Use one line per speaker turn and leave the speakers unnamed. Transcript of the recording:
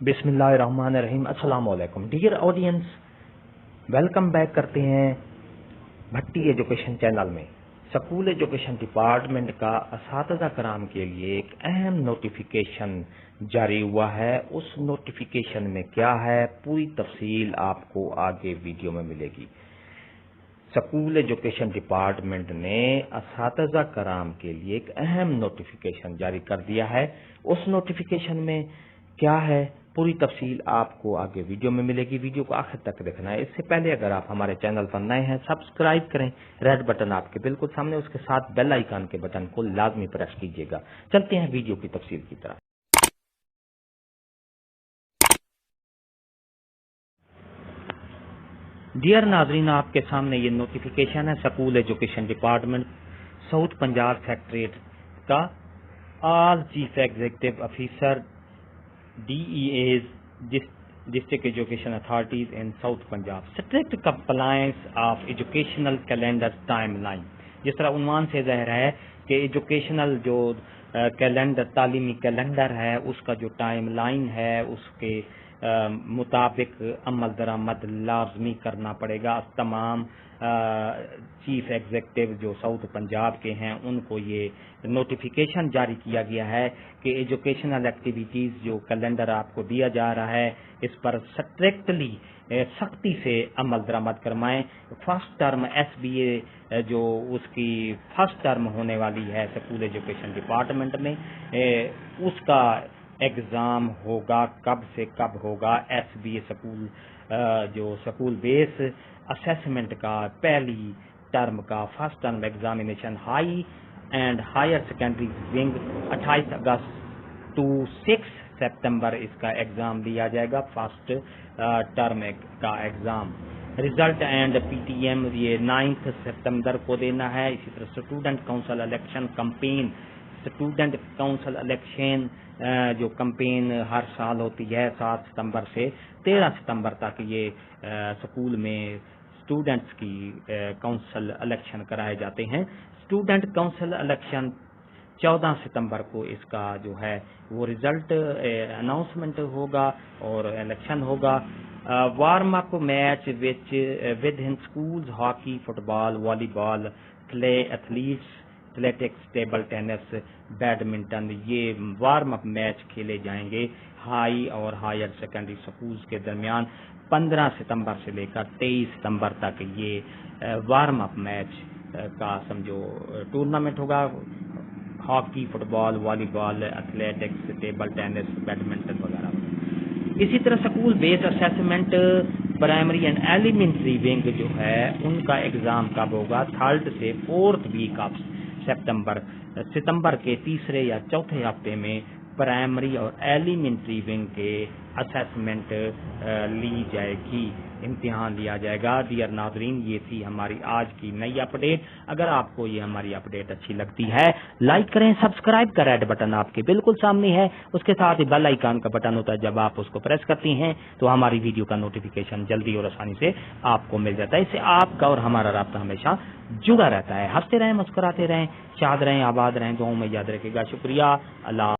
बिस्मिल्लाहिर्रहमानिर्रहीम। अस्सलाम वालेकुम डियर ऑडियंस, वेलकम बैक करते हैं भट्टी एजुकेशन चैनल में। स्कूल एजुकेशन डिपार्टमेंट का असातिज़ा कराम के लिए एक अहम नोटिफिकेशन जारी हुआ है। उस नोटिफिकेशन में क्या है, पूरी तफसील आपको आगे वीडियो में मिलेगी। स्कूल एजुकेशन डिपार्टमेंट ने असातिज़ा कराम के लिए एक अहम नोटिफिकेशन जारी कर दिया है। उस नोटिफिकेशन में क्या है, पूरी तफसील आपको आगे वीडियो में मिलेगी। वीडियो को आखिर तक देखना है। इससे पहले अगर आप हमारे चैनल पर नए हैं, सब्सक्राइब करें। रेड बटन आपके बिल्कुल सामने, उसके साथ बेल आइकन के बटन को लाजमी प्रेस कीजिएगा। चलते हैं वीडियो की तफसील की तरफ। डियर नाजरीन, आपके सामने ये नोटिफिकेशन है school education department south Punjab secretariat का। All chief executive officer DEAs district education authorities in south Punjab, strict compliance of educational calendar timeline. जिस तरह उन्वान से ज़ाहिर है कि एजुकेशनल जो कैलेंडर, तालीमी कैलेंडर है, उसका जो टाइमलाइन है उसके मुताबिक अमल दरामद लाजमी करना पड़ेगा। तमाम चीफ एग्जीक्यूटिव जो साउथ पंजाब के हैं उनको ये नोटिफिकेशन जारी किया गया है कि एजुकेशनल एक्टिविटीज़ जो कैलेंडर आपको दिया जा रहा है, इस पर स्ट्रिक्टली सख्ती से अमल दरामद करवाएं। फर्स्ट टर्म SBA जो उसकी फर्स्ट टर्म होने वाली है स्कूल एजुकेशन डिपार्टमेंट में, उसका एग्ज़ाम होगा। कब से कब होगा? SBA स्कूल जो स्कूल बेस असेसमेंट का पहली टर्म का first term examination high and higher secondary wing 28 अगस्त टू 6 सितंबर इसका एग्ज़ाम लिया जाएगा। फर्स्ट टर्म का एग्ज़ाम रिजल्ट एंड PTM ये 9 सितंबर को देना है। इसी तरह student council election campaign, student council election जो कंपेन हर साल होती है 7 सितंबर से 13 सितंबर तक, ये स्कूल में स्टूडेंट्स की काउंसिल इलेक्शन कराए जाते हैं। स्टूडेंट काउंसिल इलेक्शन 14 सितंबर को इसका जो है वो रिजल्ट अनाउंसमेंट होगा और इलेक्शन होगा। Warm up match with in schools hockey, football, volleyball, clay athletes, athletics, table tennis, badminton, ये वार्म अप मैच खेले जाएंगे हाई और हायर सेकेंडरी स्कूल्स के दरमियान। 15 सितंबर से लेकर 23 सितंबर तक ये वार्म अप मैच का समझो टूर्नामेंट होगा। Hockey, football, volleyball, athletics, table tennis, badminton वगैरह। इसी तरह school base assessment primary and elementary wing जो है उनका एग्ज़ाम कब होगा? 3rd से 4th वीक ऑफ सितंबर के तीसरे या चौथे हफ्ते में प्राइमरी और एलिमेंट्री विंग के असेसमेंट ली जाएगी, इम्तिहान लिया जाएगा। डियर नाजरीन, ये थी हमारी आज की नई अपडेट। अगर आपको ये हमारी अपडेट अच्छी लगती है, लाइक करें, सब्सक्राइब का रेड बटन आपके बिल्कुल सामने है, उसके साथ ही बेल आइकन का बटन होता है। जब आप उसको प्रेस करती हैं तो हमारी वीडियो का नोटिफिकेशन जल्दी और आसानी से आपको मिल जाता है। इससे आपका और हमारा राब्ता हमेशा जुड़ा रहता है। हंसते रहें, मुस्कुराते रहें, शाद रहें, आबाद रहें, दुआओं में याद रखिएगा। शुक्रिया। अल्लाह।